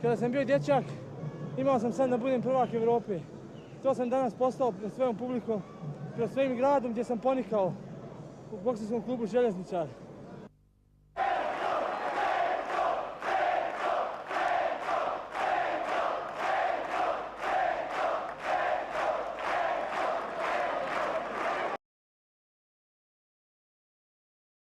Kada sam bio dječak, imao sam san da budem prvak Evrope. To sam danas postao pred svojom publikom, pred svojim gradom gdje sam ponikao u bokserskom klubu Željezničar.